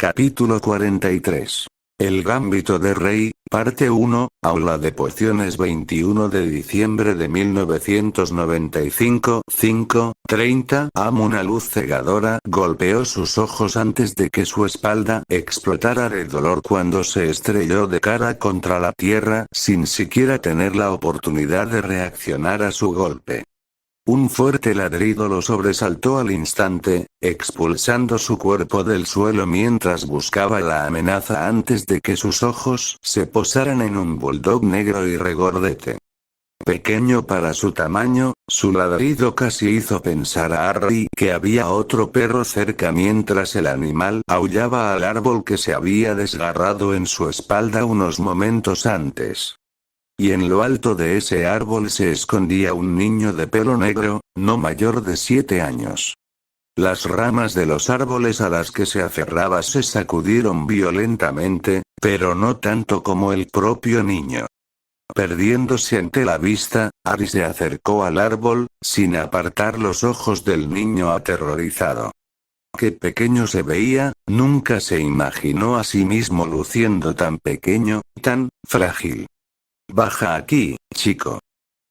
Capítulo 43. El Gambito de Rey, parte 1, Aula de Pociones 21 de diciembre de 1995, 5:30 AM. Una luz cegadora golpeó sus ojos antes de que su espalda explotara de dolor cuando se estrelló de cara contra la tierra sin siquiera tener la oportunidad de reaccionar a su golpe. Un fuerte ladrido lo sobresaltó al instante, expulsando su cuerpo del suelo mientras buscaba la amenaza antes de que sus ojos se posaran en un bulldog negro y regordete. Pequeño para su tamaño, su ladrido casi hizo pensar a Harry que había otro perro cerca mientras el animal aullaba al árbol que se había desgarrado en su espalda unos momentos antes. Y en lo alto de ese árbol se escondía un niño de pelo negro, no mayor de 7 años. Las ramas de los árboles a las que se aferraba se sacudieron violentamente, pero no tanto como el propio niño. Perdiéndose ante la vista, Harry se acercó al árbol, sin apartar los ojos del niño aterrorizado. Qué pequeño se veía, nunca se imaginó a sí mismo luciendo tan pequeño, tan frágil. «Baja aquí, chico».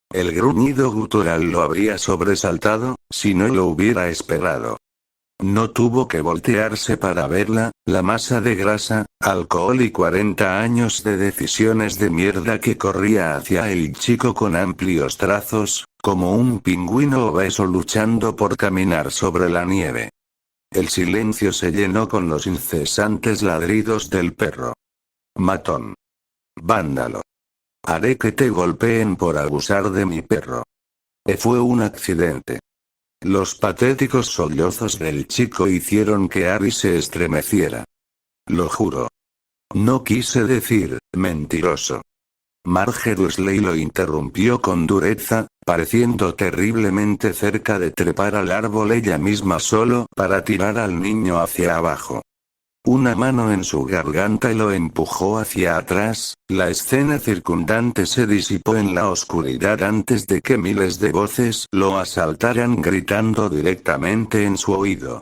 El gruñido gutural lo habría sobresaltado, si no lo hubiera esperado. No tuvo que voltearse para verla, la masa de grasa, alcohol y 40 años de decisiones de mierda que corría hacia el chico con amplios trazos, como un pingüino obeso luchando por caminar sobre la nieve. El silencio se llenó con los incesantes ladridos del perro. «Matón. Vándalo. Haré que te golpeen por abusar de mi perro. Fue un accidente». Los patéticos sollozos del chico hicieron que Harry se estremeciera. «Lo juro. No quise decir, mentiroso». Marge Dursley lo interrumpió con dureza, pareciendo terriblemente cerca de trepar al árbol ella misma solo para tirar al niño hacia abajo. Una mano en su garganta lo empujó hacia atrás, la escena circundante se disipó en la oscuridad antes de que miles de voces lo asaltaran gritando directamente en su oído.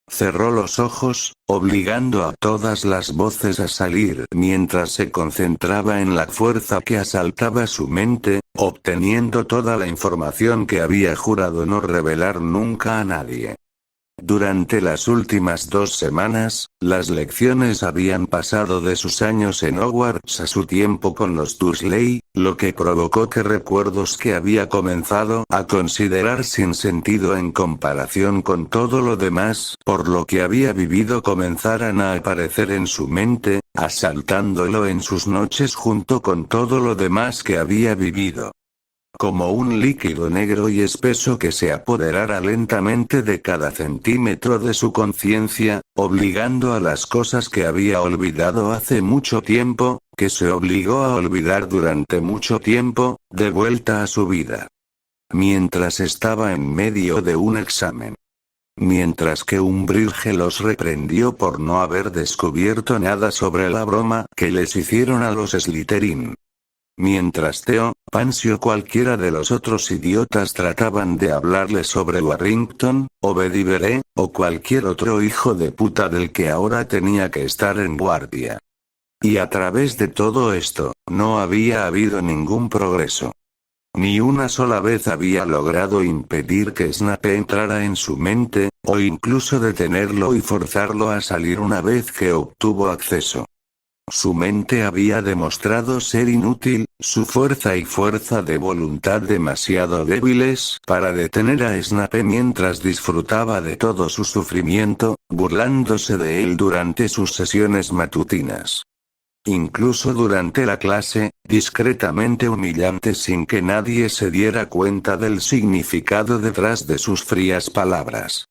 Cerró los ojos, obligando a todas las voces a salir mientras se concentraba en la fuerza que asaltaba su mente, obteniendo toda la información que había jurado no revelar nunca a nadie. Durante las últimas 2 semanas, las lecciones habían pasado de sus años en Hogwarts a su tiempo con los Dursley, lo que provocó que recuerdos que había comenzado a considerar sin sentido en comparación con todo lo demás por lo que había vivido comenzaran a aparecer en su mente, asaltándolo en sus noches junto con todo lo demás que había vivido. Como un líquido negro y espeso que se apoderara lentamente de cada centímetro de su conciencia, obligando a las cosas que había olvidado hace mucho tiempo, que se obligó a olvidar durante mucho tiempo, de vuelta a su vida. Mientras estaba en medio de un examen. Mientras que Umbridge los reprendió por no haber descubierto nada sobre la broma que les hicieron a los Slytherin. Mientras Theo, Pansy o cualquiera de los otros idiotas trataban de hablarle sobre Warrington, o Bedivere, o cualquier otro hijo de puta del que ahora tenía que estar en guardia. Y a través de todo esto, no había habido ningún progreso. Ni una sola vez había logrado impedir que Snape entrara en su mente, o incluso detenerlo y forzarlo a salir una vez que obtuvo acceso. Su mente había demostrado ser inútil, su fuerza y fuerza de voluntad demasiado débiles para detener a Snape mientras disfrutaba de todo su sufrimiento, burlándose de él durante sus sesiones matutinas. Incluso durante la clase, discretamente humillante sin que nadie se diera cuenta del significado detrás de sus frías palabras.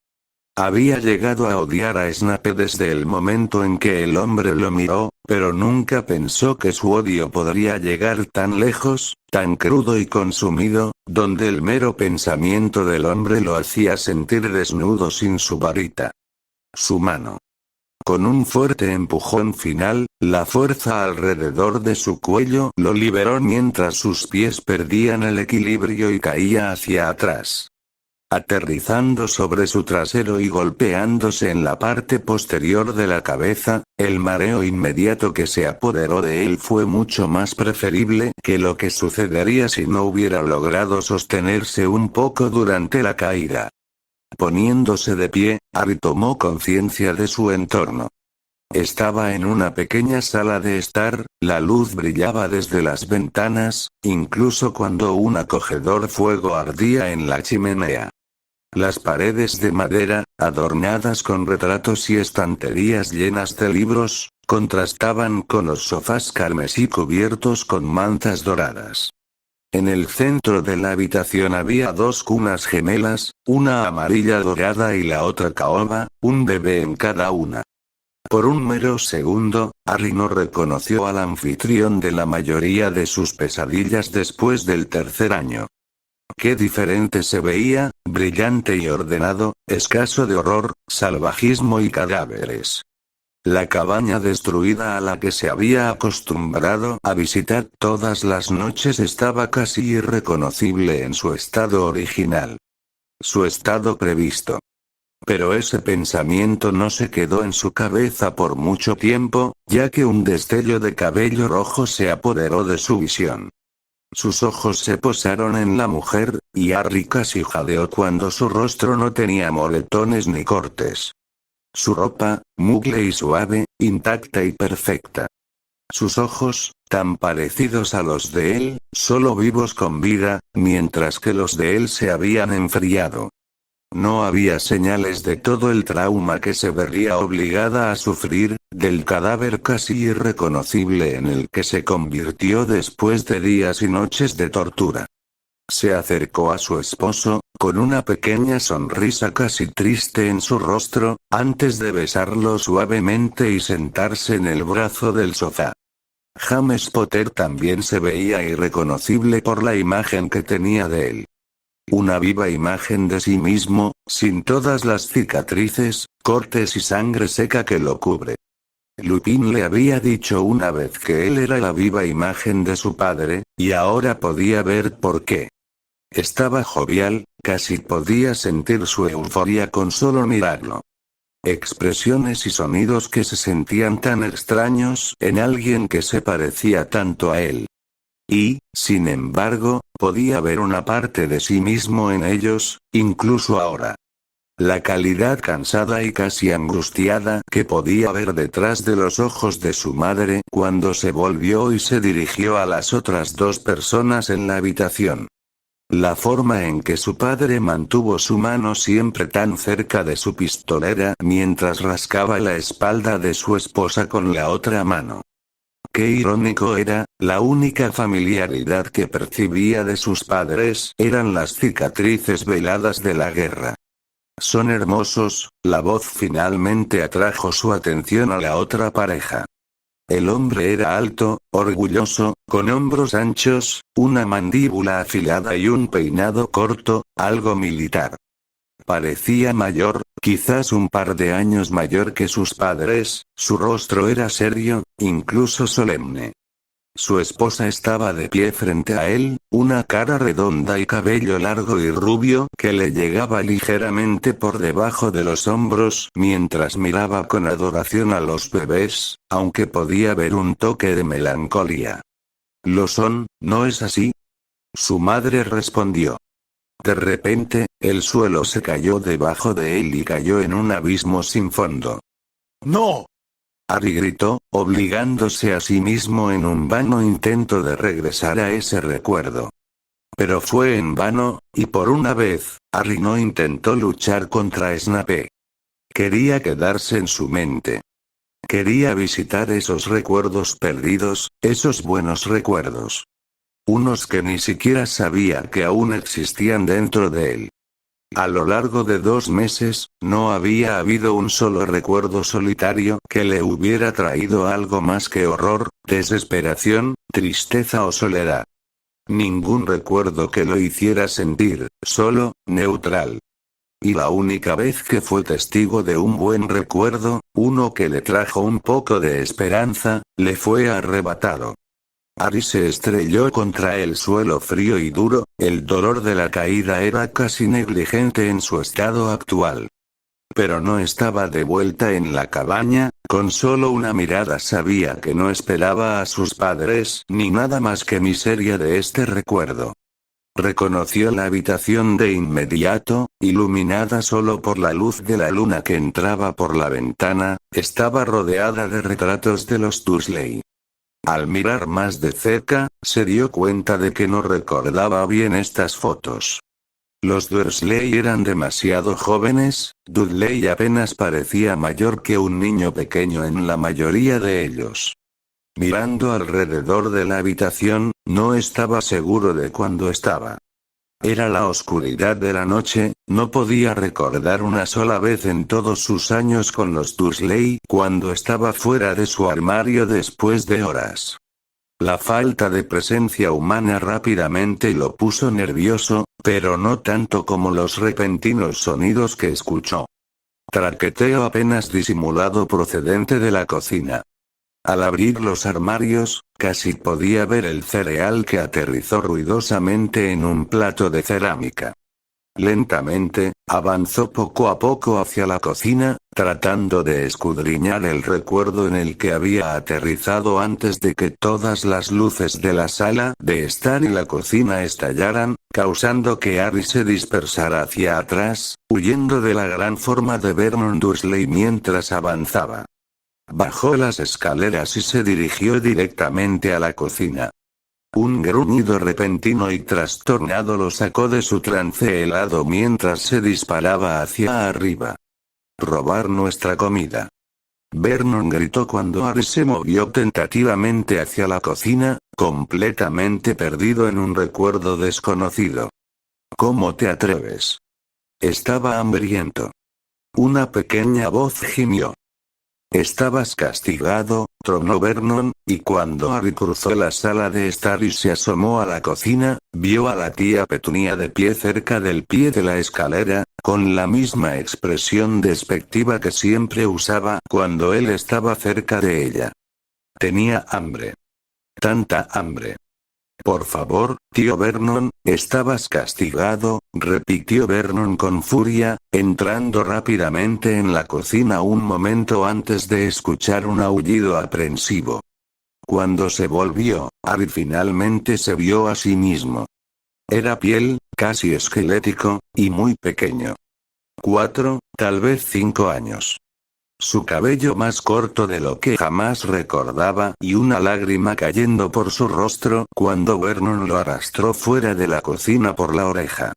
Había llegado a odiar a Snape desde el momento en que el hombre lo miró, pero nunca pensó que su odio podría llegar tan lejos, tan crudo y consumido, donde el mero pensamiento del hombre lo hacía sentir desnudo sin su varita. Su mano. Con un fuerte empujón final, la fuerza alrededor de su cuello lo liberó mientras sus pies perdían el equilibrio y caía hacia atrás. aterrizando sobre su trasero y golpeándose en la parte posterior de la cabeza. El mareo inmediato que se apoderó de él fue mucho más preferible que lo que sucedería si no hubiera logrado sostenerse un poco durante la caída. Poniéndose de pie, Harry tomó conciencia de su entorno. Estaba en una pequeña sala de estar, la luz brillaba desde las ventanas, incluso cuando un acogedor fuego ardía en la chimenea. Las paredes de madera, adornadas con retratos y estanterías llenas de libros, contrastaban con los sofás carmesí cubiertos con mantas doradas. En el centro de la habitación había dos cunas gemelas, una amarilla dorada y la otra caoba, un bebé en cada una. Por un mero segundo, Harry no reconoció al anfitrión de la mayoría de sus pesadillas después del tercer año. Qué diferente se veía, brillante y ordenado, escaso de horror, salvajismo y cadáveres. La cabaña destruida a la que se había acostumbrado a visitar todas las noches estaba casi irreconocible en su estado original. Su estado previsto. Pero ese pensamiento no se quedó en su cabeza por mucho tiempo, ya que un destello de cabello rojo se apoderó de su visión. Sus ojos se posaron en la mujer, y Harry casi jadeó cuando su rostro no tenía moretones ni cortes. Su ropa, mugle y suave, intacta y perfecta. Sus ojos, tan parecidos a los de él, solo vivos con vida, mientras que los de él se habían enfriado. No había señales de todo el trauma que se vería obligada a sufrir, del cadáver casi irreconocible en el que se convirtió después de días y noches de tortura. Se acercó a su esposo, con una pequeña sonrisa casi triste en su rostro, antes de besarlo suavemente y sentarse en el brazo del sofá. James Potter también se veía irreconocible por la imagen que tenía de él. Una viva imagen de sí mismo, sin todas las cicatrices, cortes y sangre seca que lo cubre. Lupin le había dicho una vez que él era la viva imagen de su padre, y ahora podía ver por qué. Estaba jovial, casi podía sentir su euforia con solo mirarlo. Expresiones y sonidos que se sentían tan extraños en alguien que se parecía tanto a él. Y, sin embargo, podía ver una parte de sí mismo en ellos, incluso ahora. La calidad cansada y casi angustiada que podía ver detrás de los ojos de su madre cuando se volvió y se dirigió a las otras dos personas en la habitación. La forma en que su padre mantuvo su mano siempre tan cerca de su pistolera mientras rascaba la espalda de su esposa con la otra mano. Qué irónico era, la única familiaridad que percibía de sus padres eran las cicatrices veladas de la guerra. Son hermosos, la voz finalmente atrajo su atención a la otra pareja. El hombre era alto, orgulloso, con hombros anchos, una mandíbula afilada y un peinado corto, algo militar. Parecía mayor, quizás un par de años mayor que sus padres, su rostro era serio, incluso solemne. Su esposa estaba de pie frente a él, una cara redonda y cabello largo y rubio que le llegaba ligeramente por debajo de los hombros mientras miraba con adoración a los bebés, aunque podía ver un toque de melancolía. Lo son, ¿no es así? Su madre respondió. De repente, el suelo se cayó debajo de él y cayó en un abismo sin fondo. ¡No! Harry gritó, obligándose a sí mismo en un vano intento de regresar a ese recuerdo. Pero fue en vano, y por una vez, Harry no intentó luchar contra Snape. Quería quedarse en su mente. Quería visitar esos recuerdos perdidos, esos buenos recuerdos. Unos que ni siquiera sabía que aún existían dentro de él. A lo largo de 2 meses, no había habido un solo recuerdo solitario que le hubiera traído algo más que horror, desesperación, tristeza o soledad. Ningún recuerdo que lo hiciera sentir, solo, neutral. Y la única vez que fue testigo de un buen recuerdo, uno que le trajo un poco de esperanza, le fue arrebatado. Harry se estrelló contra el suelo frío y duro, el dolor de la caída era casi negligente en su estado actual. Pero no estaba de vuelta en la cabaña, con solo una mirada sabía que no esperaba a sus padres ni nada más que miseria de este recuerdo. Reconoció la habitación de inmediato, iluminada solo por la luz de la luna que entraba por la ventana, estaba rodeada de retratos de los Dursley. Al mirar más de cerca, se dio cuenta de que no recordaba bien estas fotos. Los Dursley eran demasiado jóvenes, Dudley apenas parecía mayor que un niño pequeño en la mayoría de ellos. Mirando alrededor de la habitación, no estaba seguro de cuándo estaba. Era la oscuridad de la noche, no podía recordar una sola vez en todos sus años con los Dursley cuando estaba fuera de su armario después de horas. La falta de presencia humana rápidamente lo puso nervioso, pero no tanto como los repentinos sonidos que escuchó. Traqueteo apenas disimulado procedente de la cocina. Al abrir los armarios, casi podía ver el cereal que aterrizó ruidosamente en un plato de cerámica. Lentamente, avanzó poco a poco hacia la cocina, tratando de escudriñar el recuerdo en el que había aterrizado antes de que todas las luces de la sala de estar y la cocina estallaran, causando que Harry se dispersara hacia atrás, huyendo de la gran forma de Vernon Dursley mientras avanzaba. Bajó las escaleras y se dirigió directamente a la cocina. Un gruñido repentino y trastornado lo sacó de su trance helado mientras se disparaba hacia arriba. «Robar nuestra comida». Vernon gritó cuando Harry se movió tentativamente hacia la cocina, completamente perdido en un recuerdo desconocido. «¿Cómo te atreves?» Estaba hambriento. Una pequeña voz gimió. «Estabas castigado», tronó Vernon, y cuando Harry cruzó la sala de estar y se asomó a la cocina, vio a la tía Petunia de pie cerca del pie de la escalera, con la misma expresión despectiva que siempre usaba cuando él estaba cerca de ella. Tenía hambre. Tanta hambre. «Por favor, tío Vernon, estabas castigado», repitió Vernon con furia, entrando rápidamente en la cocina un momento antes de escuchar un aullido aprensivo. Cuando se volvió, Harry finalmente se vio a sí mismo. Era piel, casi esquelético, y muy pequeño. 4, tal vez 5 años. Su cabello más corto de lo que jamás recordaba y una lágrima cayendo por su rostro cuando Vernon lo arrastró fuera de la cocina por la oreja.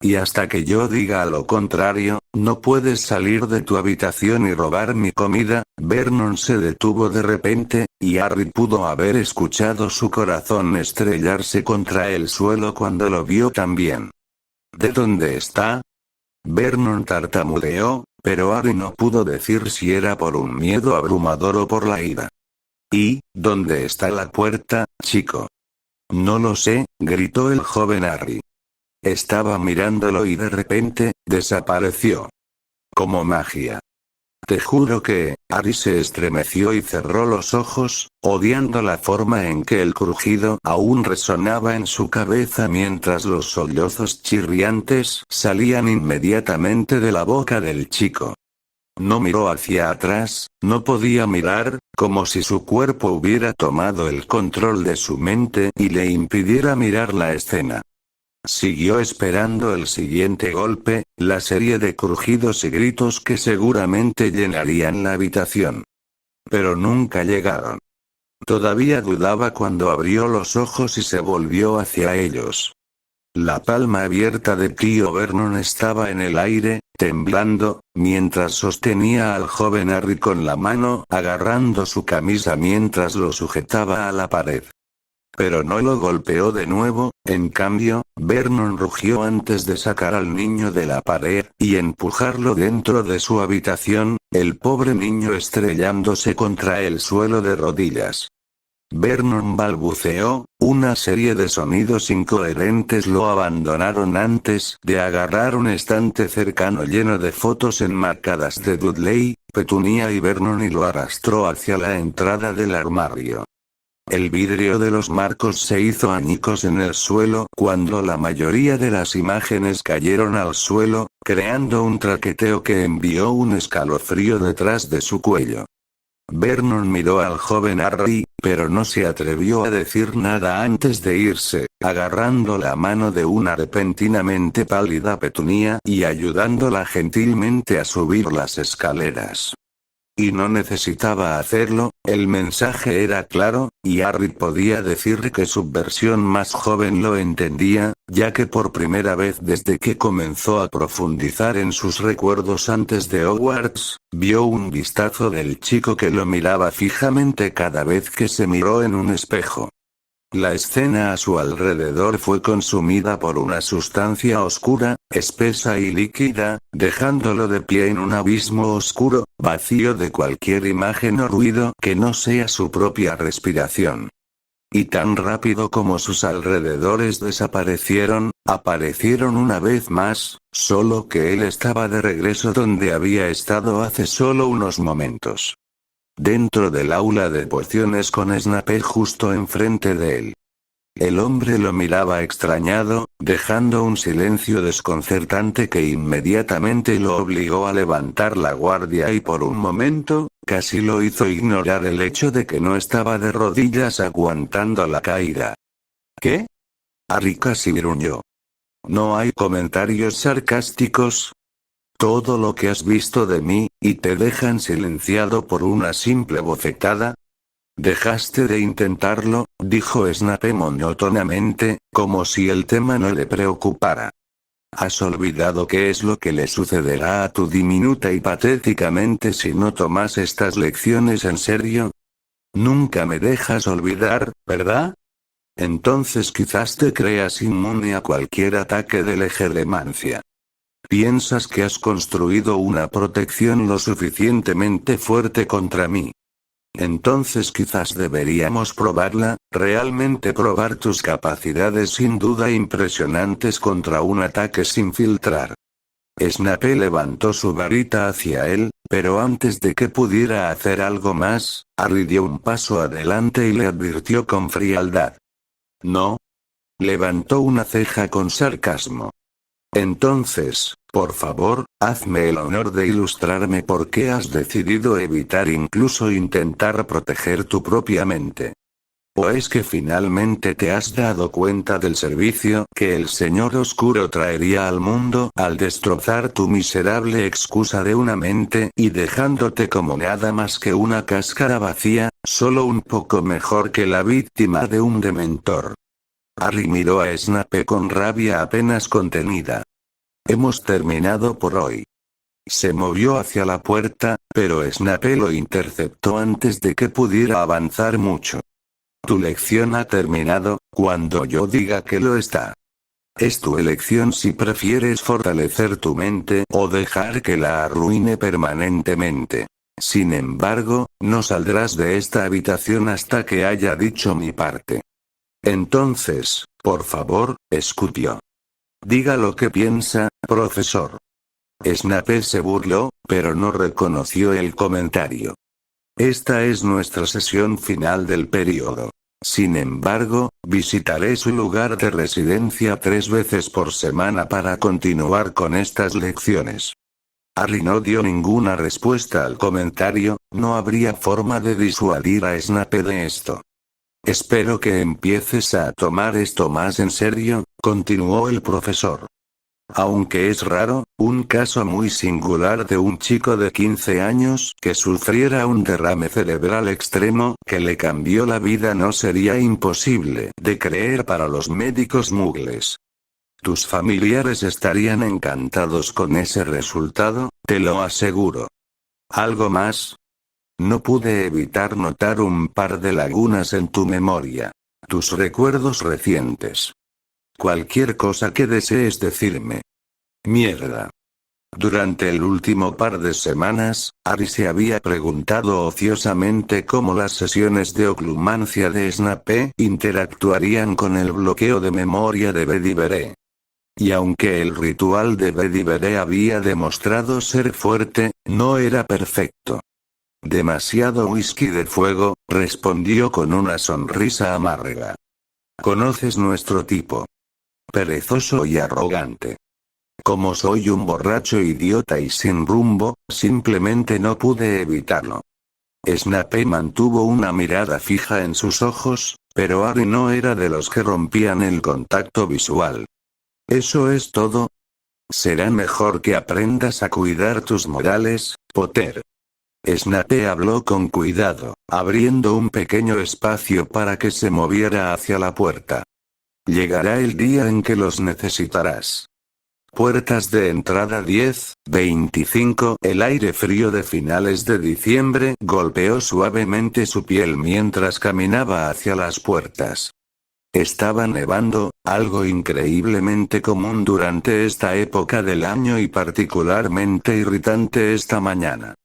«Y hasta que yo diga lo contrario, no puedes salir de tu habitación y robar mi comida». Vernon se detuvo de repente, y Harry pudo haber escuchado su corazón estrellarse contra el suelo cuando lo vio también. «¿De dónde está?» Vernon tartamudeó, pero Harry no pudo decir si era por un miedo abrumador o por la ira. «¿Y dónde está la puerta, chico?» «No lo sé», gritó el joven Harry. Estaba mirándolo y de repente, desapareció. Como magia. «Te juro que...» Harry se estremeció y cerró los ojos, odiando la forma en que el crujido aún resonaba en su cabeza mientras los sollozos chirriantes salían inmediatamente de la boca del chico. No miró hacia atrás, no podía mirar, como si su cuerpo hubiera tomado el control de su mente y le impidiera mirar la escena. Siguió esperando el siguiente golpe, la serie de crujidos y gritos que seguramente llenarían la habitación. Pero nunca llegaron. Todavía dudaba cuando abrió los ojos y se volvió hacia ellos. La palma abierta de tío Vernon estaba en el aire, temblando, mientras sostenía al joven Harry con la mano agarrando su camisa mientras lo sujetaba a la pared. Pero no lo golpeó de nuevo, en cambio, Vernon rugió antes de sacar al niño de la pared y empujarlo dentro de su habitación, el pobre niño estrellándose contra el suelo de rodillas. Vernon balbuceó, una serie de sonidos incoherentes lo abandonaron antes de agarrar un estante cercano lleno de fotos enmarcadas de Dudley, Petunia y Vernon y lo arrastró hacia la entrada del armario. El vidrio de los marcos se hizo añicos en el suelo cuando la mayoría de las imágenes cayeron al suelo, creando un traqueteo que envió un escalofrío detrás de su cuello. Vernon miró al joven Harry, pero no se atrevió a decir nada antes de irse, agarrando la mano de una repentinamente pálida Petunia y ayudándola gentilmente a subir las escaleras. Y no necesitaba hacerlo, el mensaje era claro, y Harry podía decir que su versión más joven lo entendía, ya que por primera vez desde que comenzó a profundizar en sus recuerdos antes de Hogwarts, vio un vistazo del chico que lo miraba fijamente cada vez que se miró en un espejo. La escena a su alrededor fue consumida por una sustancia oscura, espesa y líquida, dejándolo de pie en un abismo oscuro, vacío de cualquier imagen o ruido que no sea su propia respiración. Y tan rápido como sus alrededores desaparecieron, aparecieron una vez más, solo que él estaba de regreso donde había estado hace solo unos momentos. Dentro del aula de pociones con Snape justo enfrente de él. El hombre lo miraba extrañado, dejando un silencio desconcertante que inmediatamente lo obligó a levantar la guardia y por un momento, casi lo hizo ignorar el hecho de que no estaba de rodillas aguantando la caída. ¿Qué? Harry casi gruñó. ¿No hay comentarios sarcásticos? Todo lo que has visto de mí, y te dejan silenciado por una simple bofetada. Dejaste de intentarlo, dijo Snape monótonamente, como si el tema no le preocupara. ¿Has olvidado qué es lo que le sucederá a tu diminuta y patéticamente si no tomas estas lecciones en serio? Nunca me dejas olvidar, ¿verdad? Entonces quizás te creas inmune a cualquier ataque de legeremancia. Piensas que has construido una protección lo suficientemente fuerte contra mí. Entonces quizás deberíamos probarla, realmente probar tus capacidades sin duda impresionantes contra un ataque sin filtrar. Snape levantó su varita hacia él, pero antes de que pudiera hacer algo más, Harry dio un paso adelante y le advirtió con frialdad. ¿No? Levantó una ceja con sarcasmo. Entonces, por favor, hazme el honor de ilustrarme por qué has decidido evitar incluso intentar proteger tu propia mente. ¿O es que finalmente te has dado cuenta del servicio que el Señor Oscuro traería al mundo al destrozar tu miserable excusa de una mente y dejándote como nada más que una cáscara vacía, solo un poco mejor que la víctima de un dementor? Harry miró a Snape con rabia apenas contenida. Hemos terminado por hoy. Se movió hacia la puerta, pero Snape lo interceptó antes de que pudiera avanzar mucho. Tu lección ha terminado, cuando yo diga que lo está. Es tu elección si prefieres fortalecer tu mente o dejar que la arruine permanentemente. Sin embargo, no saldrás de esta habitación hasta que haya dicho mi parte. Entonces, por favor, escupió. Diga lo que piensa, profesor. Snape se burló, pero no reconoció el comentario. Esta es nuestra sesión final del periodo. Sin embargo, visitaré su lugar de residencia 3 veces por semana para continuar con estas lecciones. Harry no dio ninguna respuesta al comentario, no habría forma de disuadir a Snape de esto. Espero que empieces a tomar esto más en serio, continuó el profesor. Aunque es raro, un caso muy singular de un chico de 15 años que sufriera un derrame cerebral extremo que le cambió la vida no sería imposible de creer para los médicos muggles. Tus familiares estarían encantados con ese resultado, te lo aseguro. ¿Algo más? No pude evitar notar un par de lagunas en tu memoria. Tus recuerdos recientes. Cualquier cosa que desees decirme. Mierda. Durante el último par de semanas, Harry se había preguntado ociosamente cómo las sesiones de oclumancia de Snape interactuarían con el bloqueo de memoria de Bedivere. Y aunque el ritual de Bedivere había demostrado ser fuerte, no era perfecto. Demasiado whisky de fuego, respondió con una sonrisa amarga. Conoces nuestro tipo. Perezoso y arrogante. Como soy un borracho idiota y sin rumbo, simplemente no pude evitarlo. Snape mantuvo una mirada fija en sus ojos, pero Harry no era de los que rompían el contacto visual. ¿Eso es todo? Será mejor que aprendas a cuidar tus modales, Potter. Snape habló con cuidado, abriendo un pequeño espacio para que se moviera hacia la puerta. Llegará el día en que los necesitarás. Puertas de entrada 10-25. El aire frío de finales de diciembre golpeó suavemente su piel mientras caminaba hacia las puertas. Estaba nevando, algo increíblemente común durante esta época del año y particularmente irritante esta mañana.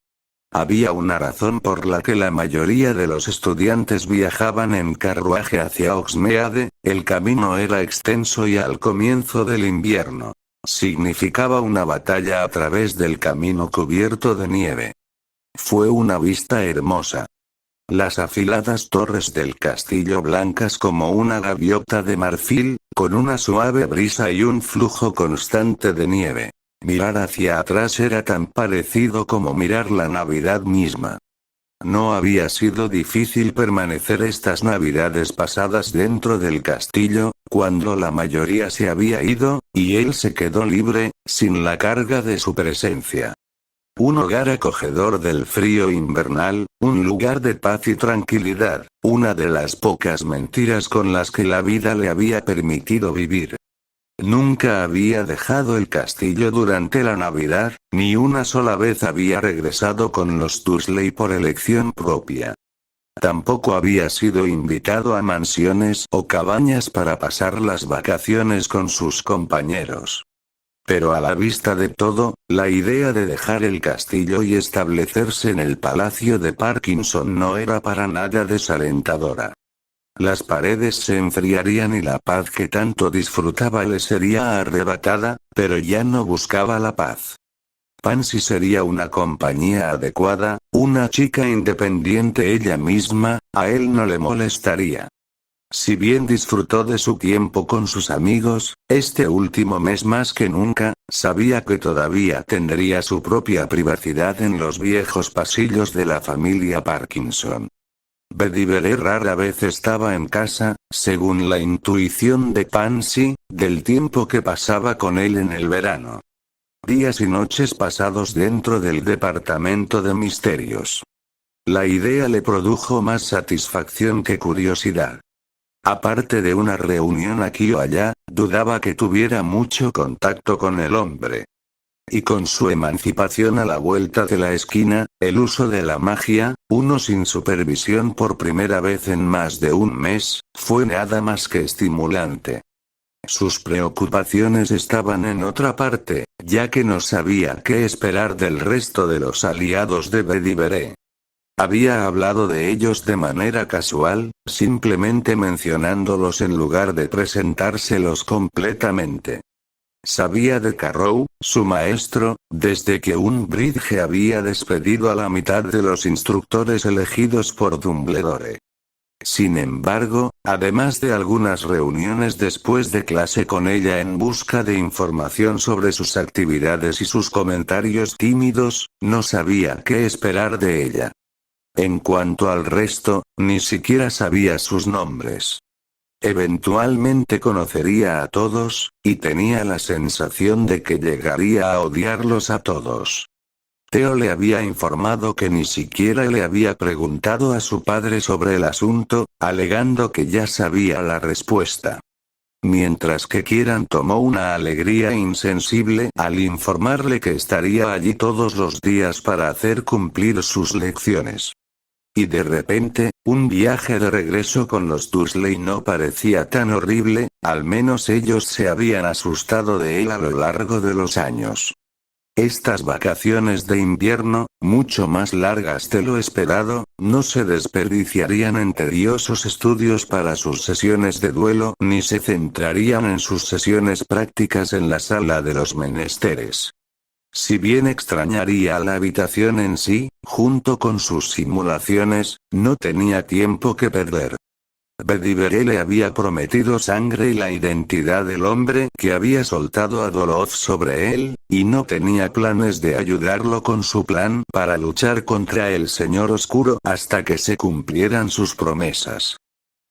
Había una razón por la que la mayoría de los estudiantes viajaban en carruaje hacia Hogsmeade. El camino era extenso y al comienzo del invierno significaba una batalla a través del camino cubierto de nieve. Fue una vista hermosa. Las afiladas torres del castillo blancas como una gaviota de marfil, con una suave brisa y un flujo constante de nieve. Mirar hacia atrás era tan parecido como mirar la Navidad misma. No había sido difícil permanecer estas Navidades pasadas dentro del castillo, cuando la mayoría se había ido, y él se quedó libre, sin la carga de su presencia. Un hogar acogedor del frío invernal, un lugar de paz y tranquilidad, una de las pocas mentiras con las que la vida le había permitido vivir. Nunca había dejado el castillo durante la Navidad, ni una sola vez había regresado con los Dursley por elección propia. Tampoco había sido invitado a mansiones o cabañas para pasar las vacaciones con sus compañeros. Pero a la vista de todo, la idea de dejar el castillo y establecerse en el palacio de Parkinson no era para nada desalentadora. Las paredes se enfriarían y la paz que tanto disfrutaba le sería arrebatada, pero ya no buscaba la paz. Pansy sería una compañía adecuada, una chica independiente ella misma, a él no le molestaría. Si bien disfrutó de su tiempo con sus amigos, este último mes más que nunca, sabía que todavía tendría su propia privacidad en los viejos pasillos de la familia Parkinson. Bedivere rara vez estaba en casa, según la intuición de Pansy, del tiempo que pasaba con él en el verano. Días y noches pasados dentro del departamento de misterios. La idea le produjo más satisfacción que curiosidad. Aparte de una reunión aquí o allá, dudaba que tuviera mucho contacto con el hombre. Y con su emancipación a la vuelta de la esquina, el uso de la magia, uno sin supervisión por primera vez en más de un mes, fue nada más que estimulante. Sus preocupaciones estaban en otra parte, ya que no sabía qué esperar del resto de los aliados de Bedivere. Había hablado de ellos de manera casual, simplemente mencionándolos en lugar de presentárselos completamente. Sabía de Carrow, su maestro, desde que Umbridge había despedido a la mitad de los instructores elegidos por Dumbledore. Sin embargo, además de algunas reuniones después de clase con ella en busca de información sobre sus actividades y sus comentarios tímidos, no sabía qué esperar de ella. En cuanto al resto, ni siquiera sabía sus nombres. Eventualmente conocería a todos, y tenía la sensación de que llegaría a odiarlos a todos. Theo le había informado que ni siquiera le había preguntado a su padre sobre el asunto, alegando que ya sabía la respuesta. Mientras que Kieran tomó una alegría insensible al informarle que estaría allí todos los días para hacer cumplir sus lecciones. Y de repente, un viaje de regreso con los Dursley no parecía tan horrible, al menos ellos se habían asustado de él a lo largo de los años. Estas vacaciones de invierno, mucho más largas de lo esperado, no se desperdiciarían en tediosos estudios para sus sesiones de duelo ni se centrarían en sus sesiones prácticas en la sala de los menesteres. Si bien extrañaría la habitación en sí, junto con sus simulaciones, no tenía tiempo que perder. Bedivere le había prometido sangre y la identidad del hombre que había soltado a Doloz sobre él, y no tenía planes de ayudarlo con su plan para luchar contra el Señor Oscuro hasta que se cumplieran sus promesas.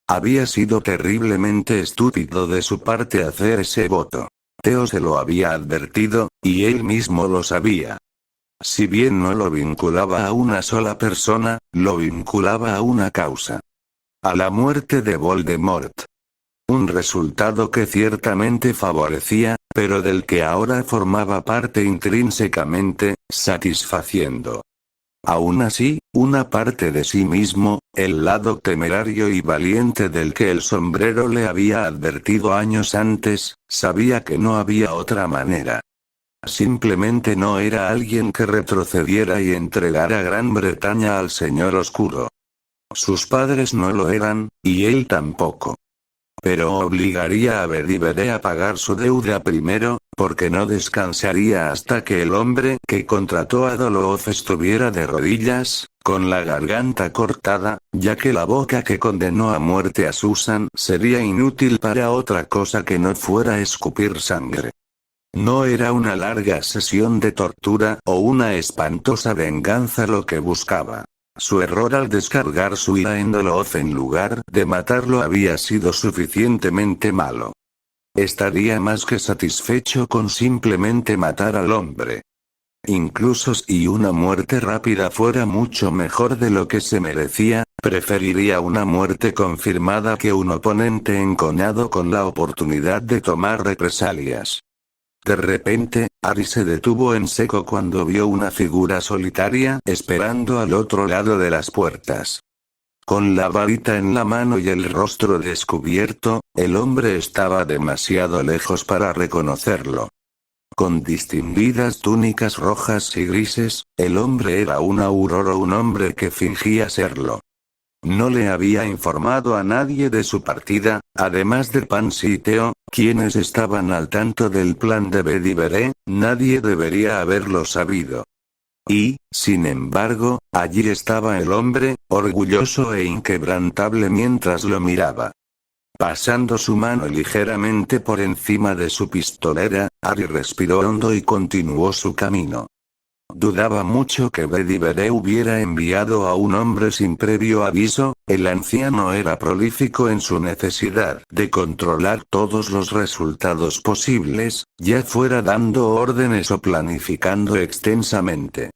Había sido terriblemente estúpido de su parte hacer ese voto. Theo se lo había advertido, y él mismo lo sabía. Si bien no lo vinculaba a una sola persona, lo vinculaba a una causa. A la muerte de Voldemort. Un resultado que ciertamente favorecía, pero del que ahora formaba parte intrínsecamente, satisfaciendo. Aún así, una parte de sí mismo, el lado temerario y valiente del que el sombrero le había advertido años antes, sabía que no había otra manera. Simplemente no era alguien que retrocediera y entregara Gran Bretaña al Señor Oscuro. Sus padres no lo eran, y él tampoco. Pero obligaría a Bedivere a pagar su deuda primero, porque no descansaría hasta que el hombre que contrató a Doloz estuviera de rodillas, con la garganta cortada, ya que la boca que condenó a muerte a Susan sería inútil para otra cosa que no fuera escupir sangre. No era una larga sesión de tortura o una espantosa venganza lo que buscaba. Su error al descargar su ira en Doloz en lugar de matarlo había sido suficientemente malo. Estaría más que satisfecho con simplemente matar al hombre. Incluso si una muerte rápida fuera mucho mejor de lo que se merecía, preferiría una muerte confirmada que un oponente encoñado con la oportunidad de tomar represalias. De repente, Harry se detuvo en seco cuando vio una figura solitaria esperando al otro lado de las puertas. Con la varita en la mano y el rostro descubierto, el hombre estaba demasiado lejos para reconocerlo. Con distinguidas túnicas rojas y grises, el hombre era un auror o un hombre que fingía serlo. No le había informado a nadie de su partida, además de Pansy y Theo, quienes estaban al tanto del plan de Bedivere, nadie debería haberlo sabido. Y, sin embargo, allí estaba el hombre, orgulloso e inquebrantable mientras lo miraba. Pasando su mano ligeramente por encima de su pistolera, Harry respiró hondo y continuó su camino. Dudaba mucho que Bedivere hubiera enviado a un hombre sin previo aviso, el anciano era prolífico en su necesidad de controlar todos los resultados posibles, ya fuera dando órdenes o planificando extensamente.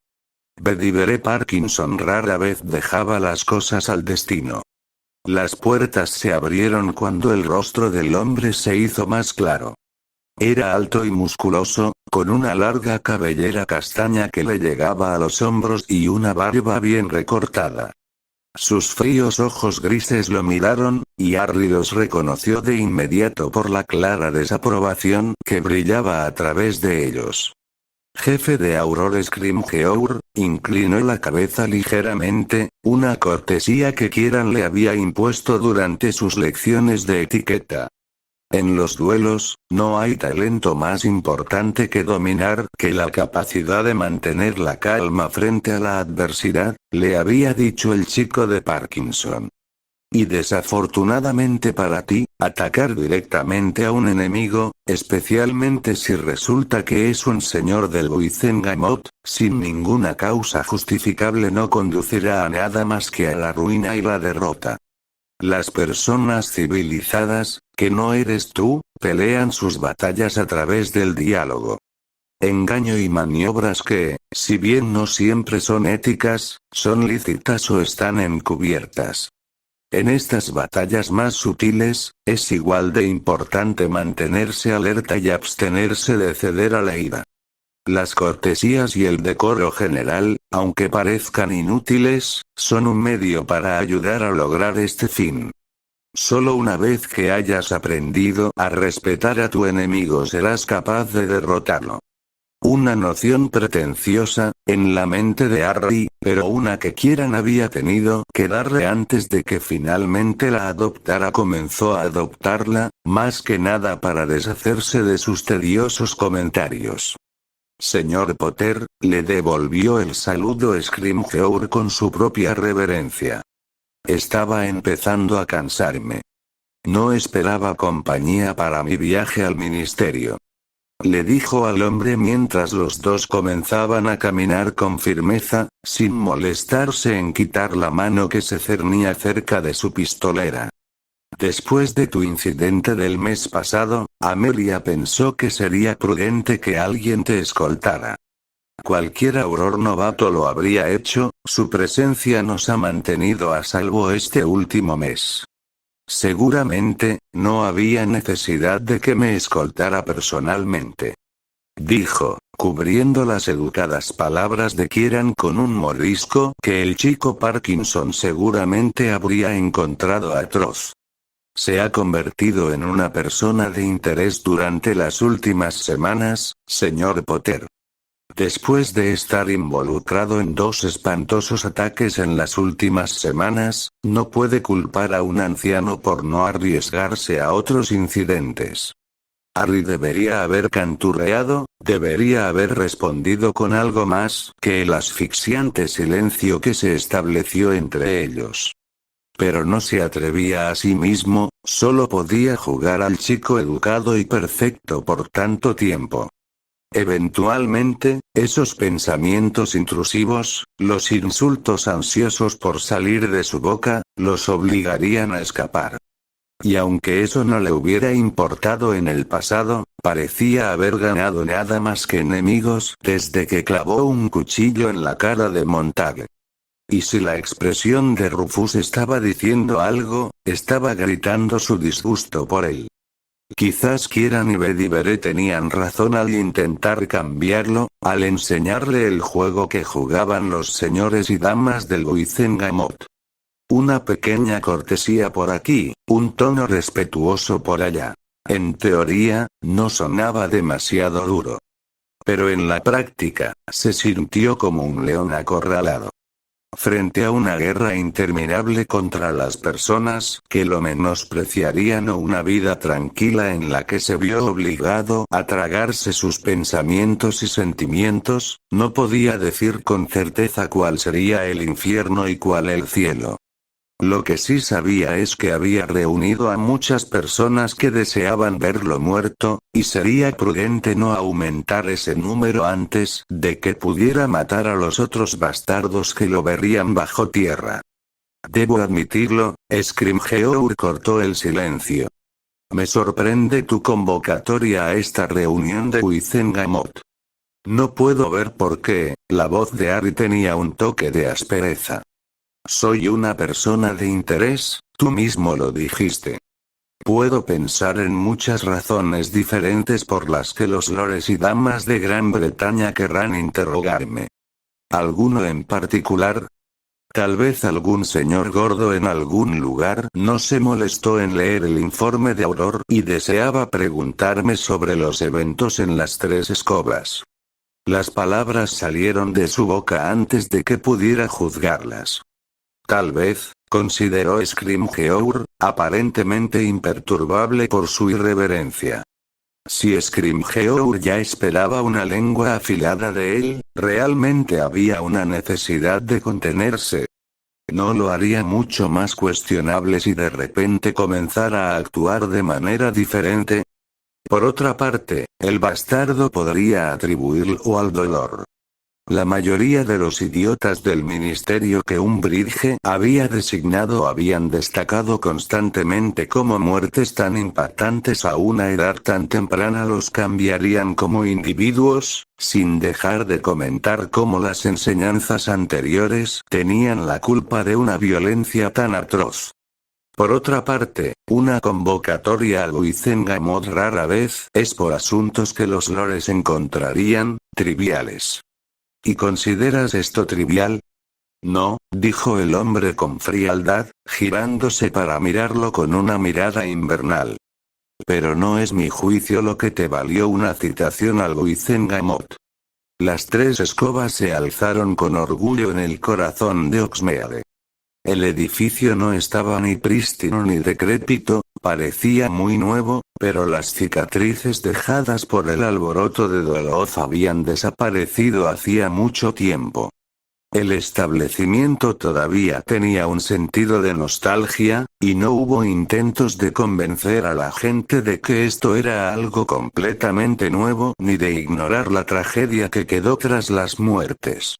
Bedivere Parkinson rara vez dejaba las cosas al destino. Las puertas se abrieron cuando el rostro del hombre se hizo más claro. Era alto y musculoso, con una larga cabellera castaña que le llegaba a los hombros y una barba bien recortada. Sus fríos ojos grises lo miraron, y Harry los reconoció de inmediato por la clara desaprobación que brillaba a través de ellos. Jefe de Aurores Grimgeour, inclinó la cabeza ligeramente, una cortesía que Kieran le había impuesto durante sus lecciones de etiqueta. En los duelos, no hay talento más importante que dominar que la capacidad de mantener la calma frente a la adversidad, le había dicho el chico de Parkinson. Y desafortunadamente para ti, atacar directamente a un enemigo, especialmente si resulta que es un señor del Wizengamot, sin ninguna causa justificable no conducirá a nada más que a la ruina y la derrota. Las personas civilizadas, que no eres tú, pelean sus batallas a través del diálogo. Engaño y maniobras que, si bien no siempre son éticas, son lícitas o están encubiertas. En estas batallas más sutiles, es igual de importante mantenerse alerta y abstenerse de ceder a la ira. Las cortesías y el decoro general, aunque parezcan inútiles, son un medio para ayudar a lograr este fin. Solo una vez que hayas aprendido a respetar a tu enemigo serás capaz de derrotarlo. Una noción pretenciosa, en la mente de Harry, pero una que Kieran había tenido que darle antes de que finalmente la adoptara. Comenzó a adoptarla, más que nada para deshacerse de sus tediosos comentarios. Señor Potter, le devolvió el saludo Scrimgeour con su propia reverencia. Estaba empezando a cansarme. No esperaba compañía para mi viaje al ministerio. Le dijo al hombre mientras los dos comenzaban a caminar con firmeza, sin molestarse en quitar la mano que se cernía cerca de su pistolera. Después de tu incidente del mes pasado, Amelia pensó que sería prudente que alguien te escoltara. Cualquier auror novato lo habría hecho, su presencia nos ha mantenido a salvo este último mes. Seguramente, no había necesidad de que me escoltara personalmente. Dijo, cubriendo las educadas palabras de Kieran con un mordisco que el chico Parkinson seguramente habría encontrado atroz. Se ha convertido en una persona de interés durante las últimas semanas, señor Potter. Después de estar involucrado en 2 espantosos ataques en las últimas semanas, no puede culpar a un anciano por no arriesgarse a otros incidentes. Harry debería haber canturreado, debería haber respondido con algo más que el asfixiante silencio que se estableció entre ellos. Pero no se atrevía a sí mismo, solo podía jugar al chico educado y perfecto por tanto tiempo. Eventualmente, esos pensamientos intrusivos, los insultos ansiosos por salir de su boca, los obligarían a escapar. Y aunque eso no le hubiera importado en el pasado, parecía haber ganado nada más que enemigos desde que clavó un cuchillo en la cara de Montague. Y si la expresión de Rufus estaba diciendo algo, estaba gritando su disgusto por él. Quizás Kieran y Bedivere tenían razón al intentar cambiarlo, al enseñarle el juego que jugaban los señores y damas del Wizengamot. Una pequeña cortesía por aquí, un tono respetuoso por allá. En teoría, no sonaba demasiado duro. Pero en la práctica, se sintió como un león acorralado. Frente a una guerra interminable contra las personas que lo menospreciarían o una vida tranquila en la que se vio obligado a tragarse sus pensamientos y sentimientos, no podía decir con certeza cuál sería el infierno y cuál el cielo. Lo que sí sabía es que había reunido a muchas personas que deseaban verlo muerto, y sería prudente no aumentar ese número antes de que pudiera matar a los otros bastardos que lo verían bajo tierra. Debo admitirlo, Scrimgeour cortó el silencio. Me sorprende tu convocatoria a esta reunión de Wizengamot. No puedo ver por qué. La voz de Harry tenía un toque de aspereza. Soy una persona de interés, tú mismo lo dijiste. Puedo pensar en muchas razones diferentes por las que los lores y damas de Gran Bretaña querrán interrogarme. ¿Alguno en particular? Tal vez algún señor gordo en algún lugar no se molestó en leer el informe de Auror y deseaba preguntarme sobre los eventos en las 3 escobas. Las palabras salieron de su boca antes de que pudiera juzgarlas. Tal vez, consideró Scrimgeour, aparentemente imperturbable por su irreverencia. Si Scrimgeour ya esperaba una lengua afilada de él, realmente había una necesidad de contenerse. No lo haría mucho más cuestionable si de repente comenzara a actuar de manera diferente. Por otra parte, el bastardo podría atribuirlo al dolor. La mayoría de los idiotas del ministerio que Umbridge había designado habían destacado constantemente cómo muertes tan impactantes a una edad tan temprana los cambiarían como individuos, sin dejar de comentar cómo las enseñanzas anteriores tenían la culpa de una violencia tan atroz. Por otra parte, una convocatoria al Wizengamot rara vez es por asuntos que los lores encontrarían triviales. ¿Y consideras esto trivial? No, dijo el hombre con frialdad, girándose para mirarlo con una mirada invernal. Pero no es mi juicio lo que te valió una citación al Wizengamot. Las 3 escobas se alzaron con orgullo en el corazón de Oxmeade. El edificio no estaba ni prístino ni decrépito, parecía muy nuevo, pero las cicatrices dejadas por el alboroto de Doloz habían desaparecido hacía mucho tiempo. El establecimiento todavía tenía un sentido de nostalgia, y no hubo intentos de convencer a la gente de que esto era algo completamente nuevo ni de ignorar la tragedia que quedó tras las muertes.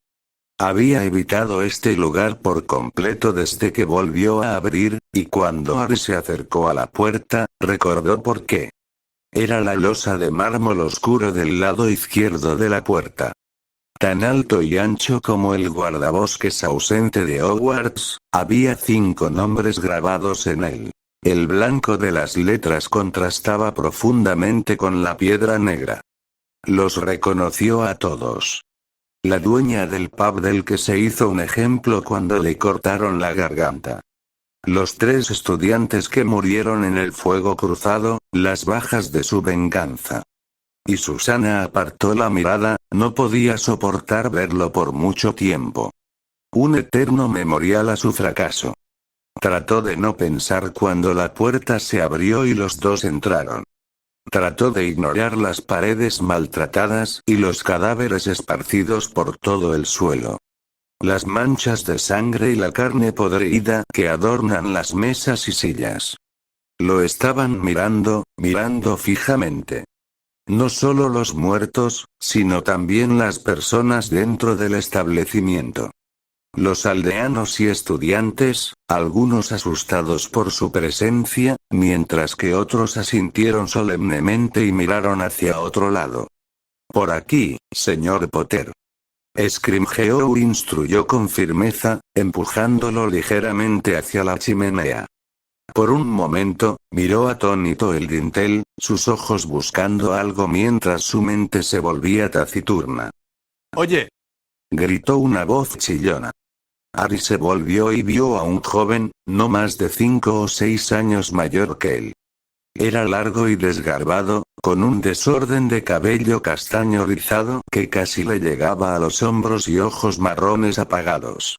Había evitado este lugar por completo desde que volvió a abrir, y cuando Harry se acercó a la puerta, recordó por qué. Era la losa de mármol oscuro del lado izquierdo de la puerta. Tan alto y ancho como el guardabosques ausente de Hogwarts, había 5 nombres grabados en él. El blanco de las letras contrastaba profundamente con la piedra negra. Los reconoció a todos. La dueña del pub del que se hizo un ejemplo cuando le cortaron la garganta. Los 3 estudiantes que murieron en el fuego cruzado, las bajas de su venganza. Y Susana apartó la mirada, no podía soportar verlo por mucho tiempo. Un eterno memorial a su fracaso. Trató de no pensar cuando la puerta se abrió y los 2 entraron. Trató de ignorar las paredes maltratadas y los cadáveres esparcidos por todo el suelo. Las manchas de sangre y la carne podrida que adornan las mesas y sillas. Lo estaban mirando fijamente. No solo los muertos, sino también las personas dentro del establecimiento. Los aldeanos y estudiantes, algunos asustados por su presencia, mientras que otros asintieron solemnemente y miraron hacia otro lado. Por aquí, señor Potter. Scrimgeour instruyó con firmeza, empujándolo ligeramente hacia la chimenea. Por un momento, miró atónito el dintel, sus ojos buscando algo mientras su mente se volvía taciturna. Oye, Gritó una voz chillona. Harry se volvió y vio a un joven, no más de 5 o 6 años mayor que él. Era largo y desgarbado, con un desorden de cabello castaño rizado que casi le llegaba a los hombros y ojos marrones apagados.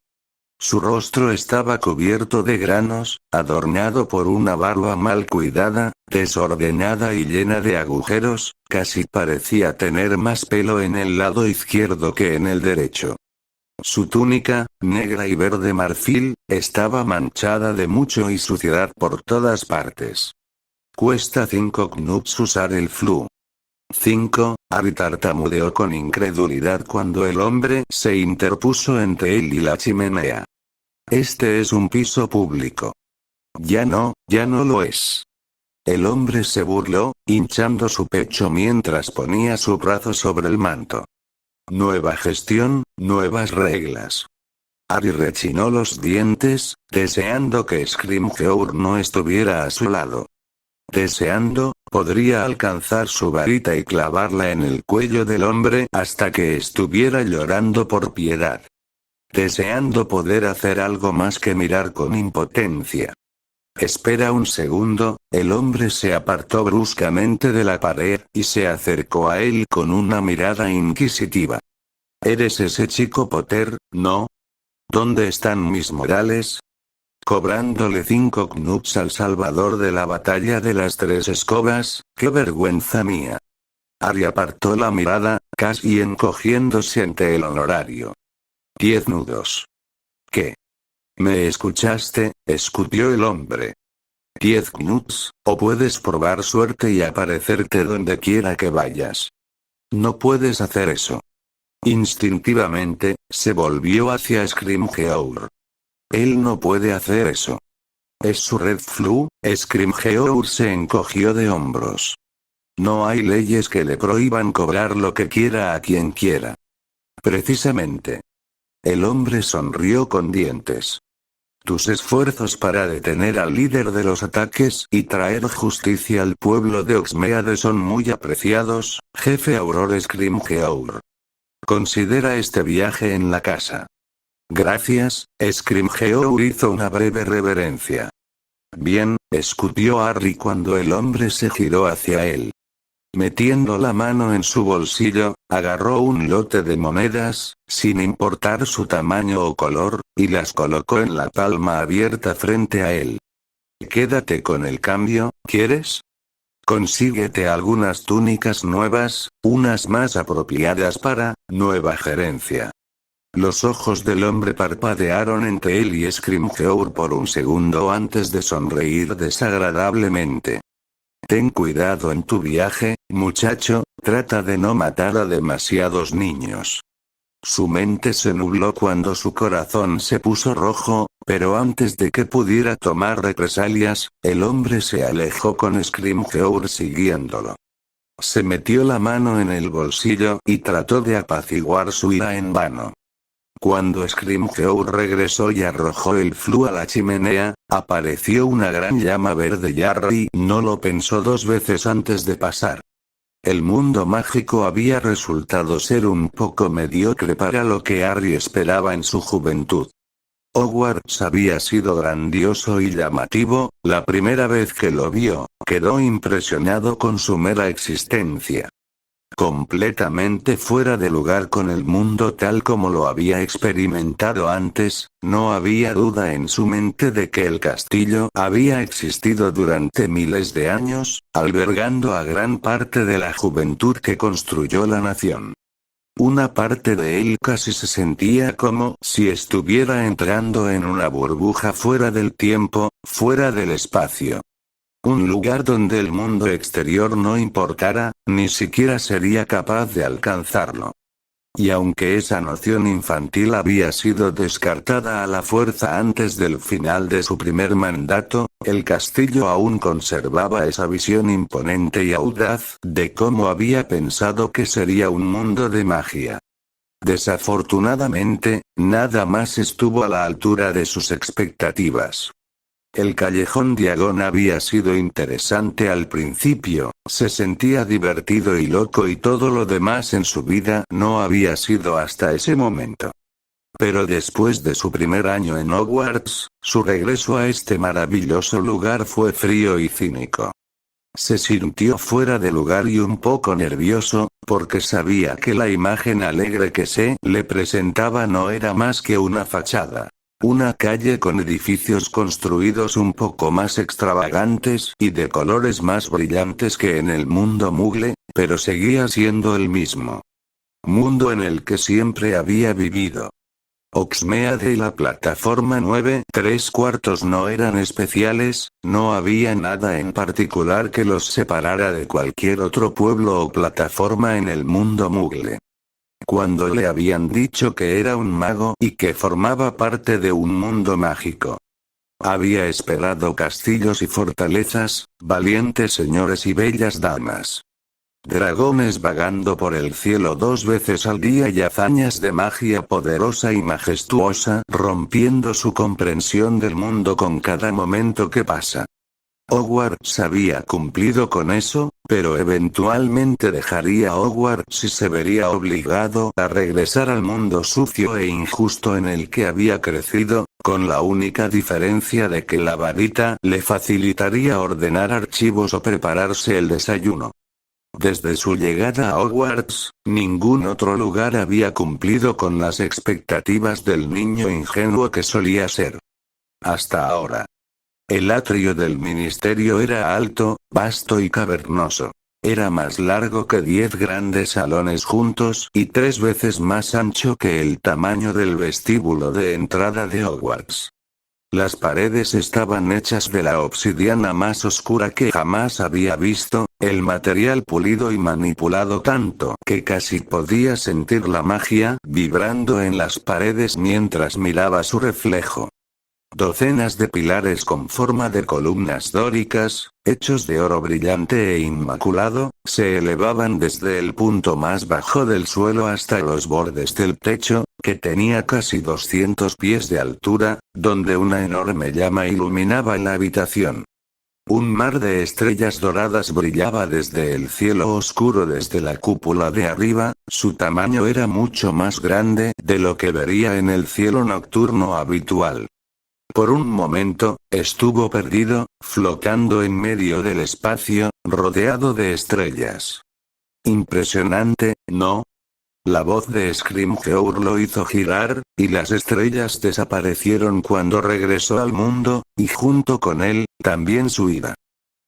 Su rostro estaba cubierto de granos, adornado por una barba mal cuidada, desordenada y llena de agujeros, casi parecía tener más pelo en el lado izquierdo que en el derecho. Su túnica, negra y verde marfil, estaba manchada de mucho y suciedad por todas partes. Cuesta 5 knups usar el flu. 5, Harry tartamudeó con incredulidad cuando el hombre se interpuso entre él y la chimenea. Este es un piso público. Ya no lo es. El hombre se burló, hinchando su pecho mientras ponía su brazo sobre el manto. Nueva gestión, nuevas reglas. Harry rechinó los dientes, deseando que Scrimgeour no estuviera a su lado. Deseando, podría alcanzar su varita y clavarla en el cuello del hombre hasta que estuviera llorando por piedad. Deseando poder hacer algo más que mirar con impotencia. Espera un segundo, el hombre se apartó bruscamente de la pared y se acercó a él con una mirada inquisitiva. ¿Eres ese chico Potter, no? ¿Dónde están mis modales? Cobrándole 5 knups al salvador de la batalla de las 3 escobas, ¡qué vergüenza mía! Harry apartó la mirada, casi encogiéndose ante el honorario. 10 nudos. ¿Qué? ¿Me escuchaste? Escupió el hombre. 10 knups, o puedes probar suerte y aparecerte donde quiera que vayas. No puedes hacer eso. Instintivamente, se volvió hacia Scrimgeour. Él no puede hacer eso. ¿Es su red flu? Scrimgeour se encogió de hombros. No hay leyes que le prohíban cobrar lo que quiera a quien quiera. Precisamente. El hombre sonrió con dientes. Tus esfuerzos para detener al líder de los ataques y traer justicia al pueblo de Hogsmeade son muy apreciados, jefe Auror Scrimgeour. Considera este viaje en la casa. Gracias, Scrimgeour hizo una breve reverencia. Bien, escupió Harry cuando el hombre se giró hacia él. Metiendo la mano en su bolsillo, agarró un lote de monedas, sin importar su tamaño o color, y las colocó en la palma abierta frente a él. Quédate con el cambio, ¿quieres? Consíguete algunas túnicas nuevas, unas más apropiadas para nueva gerencia. Los ojos del hombre parpadearon entre él y Scrimgeour por un segundo antes de sonreír desagradablemente. Ten cuidado en tu viaje, muchacho, trata de no matar a demasiados niños. Su mente se nubló cuando su corazón se puso rojo, pero antes de que pudiera tomar represalias, el hombre se alejó con Scrimgeour siguiéndolo. Se metió la mano en el bolsillo y trató de apaciguar su ira en vano. Cuando Scrimgeour regresó y arrojó el flu a la chimenea, apareció una gran llama verde y Harry no lo pensó dos veces antes de pasar. El mundo mágico había resultado ser un poco mediocre para lo que Harry esperaba en su juventud. Hogwarts había sido grandioso y llamativo, la primera vez que lo vio, quedó impresionado con su mera existencia. Completamente fuera de lugar con el mundo tal como lo había experimentado antes, no había duda en su mente de que el castillo había existido durante miles de años, albergando a gran parte de la juventud que construyó la nación. Una parte de él casi se sentía como si estuviera entrando en una burbuja fuera del tiempo, fuera del espacio. Un lugar donde el mundo exterior no importara, ni siquiera sería capaz de alcanzarlo. Y aunque esa noción infantil había sido descartada a la fuerza antes del final de su primer mandato, el castillo aún conservaba esa visión imponente y audaz de cómo había pensado que sería un mundo de magia. Desafortunadamente, nada más estuvo a la altura de sus expectativas. El callejón Diagon había sido interesante al principio, se sentía divertido y loco y todo lo demás en su vida no había sido hasta ese momento. Pero después de su primer año en Hogwarts, su regreso a este maravilloso lugar fue frío y cínico. Se sintió fuera de lugar y un poco nervioso, porque sabía que la imagen alegre que se le presentaba no era más que una fachada. Una calle con edificios construidos un poco más extravagantes y de colores más brillantes que en el mundo Mugle, pero seguía siendo el mismo mundo en el que siempre había vivido. Hogsmeade y la plataforma 9¾ no eran especiales, no había nada en particular que los separara de cualquier otro pueblo o plataforma en el mundo Mugle. Cuando le habían dicho que era un mago y que formaba parte de un mundo mágico. Había esperado castillos y fortalezas, valientes señores y bellas damas. Dragones vagando por el cielo 2 veces al día y hazañas de magia poderosa y majestuosa rompiendo su comprensión del mundo con cada momento que pasa. Hogwarts había cumplido con eso, pero eventualmente dejaría Hogwarts y se vería obligado a regresar al mundo sucio e injusto en el que había crecido, con la única diferencia de que la varita le facilitaría ordenar archivos o prepararse el desayuno. Desde su llegada a Hogwarts, ningún otro lugar había cumplido con las expectativas del niño ingenuo que solía ser. Hasta ahora. El atrio del ministerio era alto, vasto y cavernoso. Era más largo que 10 grandes salones juntos y 3 veces más ancho que el tamaño del vestíbulo de entrada de Hogwarts. Las paredes estaban hechas de la obsidiana más oscura que jamás había visto, el material pulido y manipulado tanto que casi podía sentir la magia vibrando en las paredes mientras miraba su reflejo. Docenas de pilares con forma de columnas dóricas, hechos de oro brillante e inmaculado, se elevaban desde el punto más bajo del suelo hasta los bordes del techo, que tenía casi 200 pies de altura, donde una enorme llama iluminaba la habitación. Un mar de estrellas doradas brillaba desde el cielo oscuro desde la cúpula de arriba, su tamaño era mucho más grande de lo que vería en el cielo nocturno habitual. Por un momento, estuvo perdido, flotando en medio del espacio, rodeado de estrellas. Impresionante, ¿no? La voz de Scrimgeour lo hizo girar, y las estrellas desaparecieron cuando regresó al mundo, y junto con él, también su ira.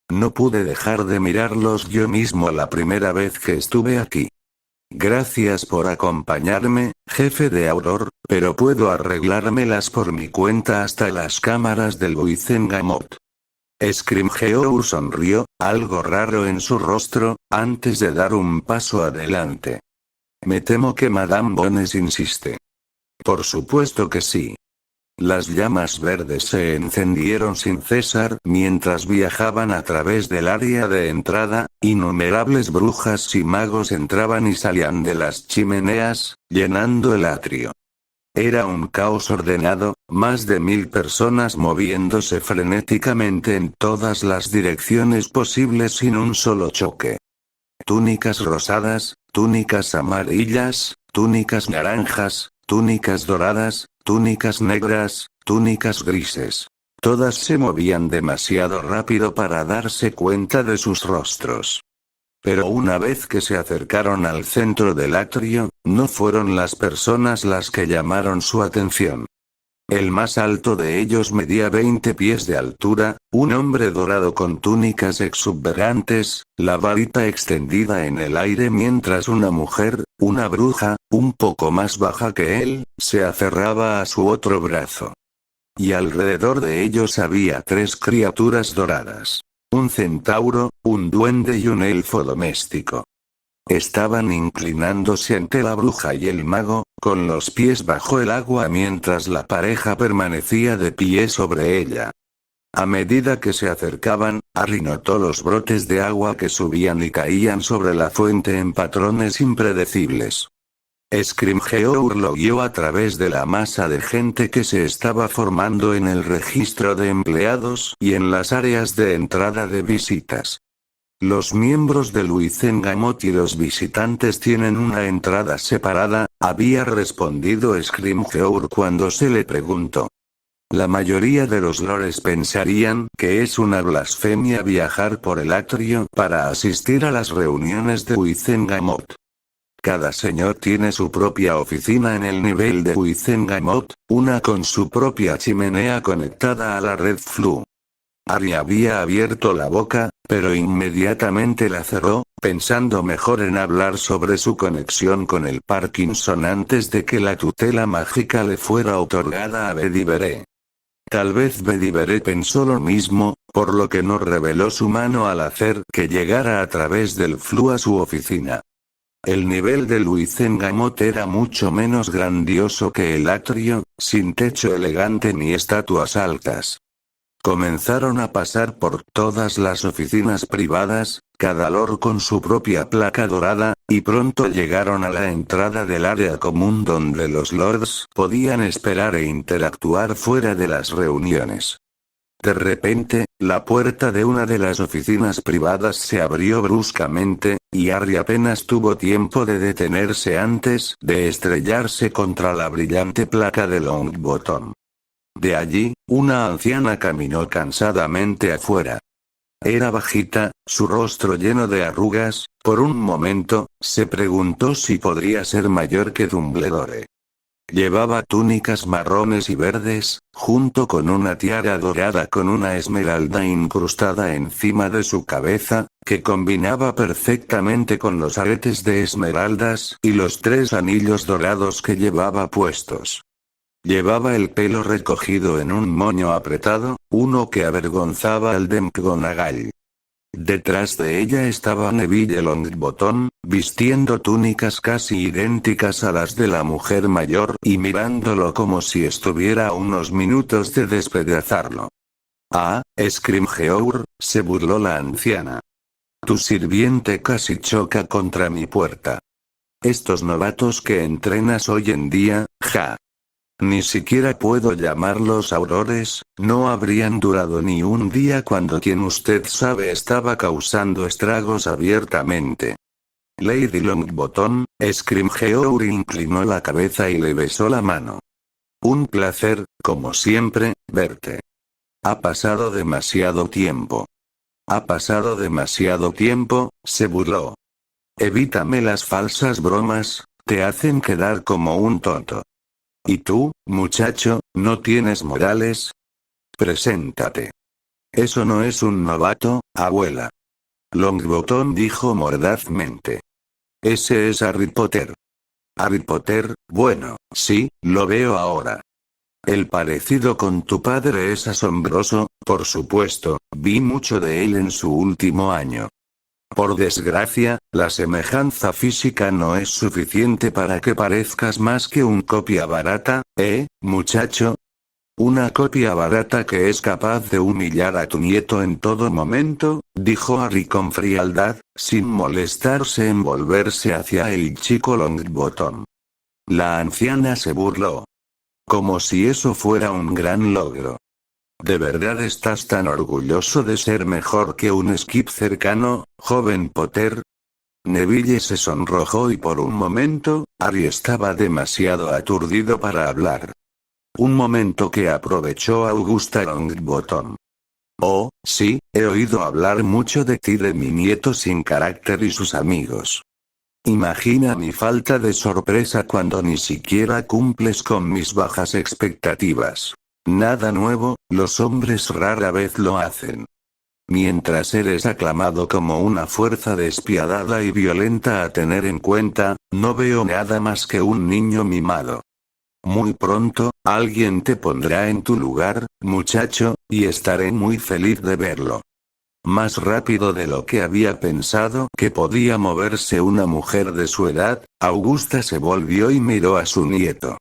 No pude dejar de mirarlos yo mismo la primera vez que estuve aquí. Gracias por acompañarme, jefe de Auror, pero puedo arreglármelas por mi cuenta hasta las cámaras del Buizengamot. Scrimgeour sonrió, algo raro en su rostro, antes de dar un paso adelante. Me temo que Madame Bones insiste. Por supuesto que sí. Las llamas verdes se encendieron sin cesar mientras viajaban a través del área de entrada, innumerables brujas y magos entraban y salían de las chimeneas, llenando el atrio. Era un caos ordenado, más de 1000 personas moviéndose frenéticamente en todas las direcciones posibles sin un solo choque. Túnicas rosadas, túnicas amarillas, túnicas naranjas, túnicas doradas, túnicas negras, túnicas grises. Todas se movían demasiado rápido para darse cuenta de sus rostros. Pero una vez que se acercaron al centro del atrio, no fueron las personas las que llamaron su atención. El más alto de ellos medía 20 pies de altura, un hombre dorado con túnicas exuberantes, la varita extendida en el aire mientras una mujer, una bruja, un poco más baja que él, se aferraba a su otro brazo. Y alrededor de ellos había 3 criaturas doradas. Un centauro, un duende y un elfo doméstico. Estaban inclinándose ante la bruja y el mago, con los pies bajo el agua mientras la pareja permanecía de pie sobre ella. A medida que se acercaban, Harry notó los brotes de agua que subían y caían sobre la fuente en patrones impredecibles. Scrimgeour lo guió a través de la masa de gente que se estaba formando en el registro de empleados y en las áreas de entrada de visitas. Los miembros del Buizengamot y los visitantes tienen una entrada separada, había respondido Scrimgeour cuando se le preguntó. La mayoría de los lores pensarían que es una blasfemia viajar por el atrio para asistir a las reuniones de Buizengamot. Cada señor tiene su propia oficina en el nivel de Buizengamot, una con su propia chimenea conectada a la red Flu. Harry había abierto la boca, pero inmediatamente la cerró, pensando mejor en hablar sobre su conexión con el Parkinson antes de que la tutela mágica le fuera otorgada a Bedivere. Tal vez Bedivere pensó lo mismo, por lo que no reveló su mano al hacer que llegara a través del Flu a su oficina. El nivel del Buizengamot era mucho menos grandioso que el atrio, sin techo elegante ni estatuas altas. Comenzaron a pasar por todas las oficinas privadas, cada lord con su propia placa dorada, y pronto llegaron a la entrada del área común donde los lords podían esperar e interactuar fuera de las reuniones. De repente, la puerta de una de las oficinas privadas se abrió bruscamente, y Harry apenas tuvo tiempo de detenerse antes de estrellarse contra la brillante placa de Longbottom. De allí, una anciana caminó cansadamente afuera. Era bajita, su rostro lleno de arrugas, por un momento, se preguntó si podría ser mayor que Dumbledore. Llevaba túnicas marrones y verdes, junto con una tiara dorada con una esmeralda incrustada encima de su cabeza, que combinaba perfectamente con los aretes de esmeraldas y los 3 anillos dorados que llevaba puestos. Llevaba el pelo recogido en un moño apretado, uno que avergonzaba al de McGonagall. Detrás de ella estaba Neville Longbottom, vistiendo túnicas casi idénticas a las de la mujer mayor y mirándolo como si estuviera a unos minutos de despedazarlo. «Ah, Scrimgeour», se burló la anciana. «Tu sirviente casi choca contra mi puerta. Estos novatos que entrenas hoy en día, ja. Ni siquiera puedo llamarlos aurores, no habrían durado ni un día cuando quien usted sabe estaba causando estragos abiertamente». Lady Longbottom, Scrimgeour inclinó la cabeza y le besó la mano. Un placer, como siempre, verte. Ha pasado demasiado tiempo. Ha pasado demasiado tiempo, se burló. Evítame las falsas bromas, te hacen quedar como un tonto. ¿Y tú, muchacho, no tienes modales? Preséntate. Eso no es un novato, abuela. Longbottom dijo mordazmente. Ese es Harry Potter. Harry Potter, bueno, sí, lo veo ahora. El parecido con tu padre es asombroso, por supuesto, vi mucho de él en su último año. Por desgracia, la semejanza física no es suficiente para que parezcas más que un copia barata, muchacho? Una copia barata que es capaz de humillar a tu nieto en todo momento, dijo Harry con frialdad, sin molestarse en volverse hacia el chico Longbottom. La anciana se burló. Como si eso fuera un gran logro. ¿De verdad estás tan orgulloso de ser mejor que un Skip cercano, joven Potter? Neville se sonrojó y por un momento, Harry estaba demasiado aturdido para hablar. Un momento que aprovechó Augusta Longbottom. Oh, sí, he oído hablar mucho de ti, de mi nieto sin carácter y sus amigos. Imagina mi falta de sorpresa cuando ni siquiera cumples con mis bajas expectativas. Nada nuevo, los hombres rara vez lo hacen. Mientras eres aclamado como una fuerza despiadada y violenta a tener en cuenta, no veo nada más que un niño mimado. Muy pronto, alguien te pondrá en tu lugar, muchacho, y estaré muy feliz de verlo. Más rápido de lo que había pensado que podía moverse una mujer de su edad, Augusta se volvió y miró a su nieto.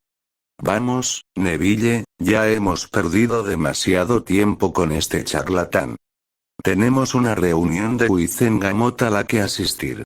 Vamos, Neville, ya hemos perdido demasiado tiempo con este charlatán. Tenemos una reunión de Wizengamot a la que asistir.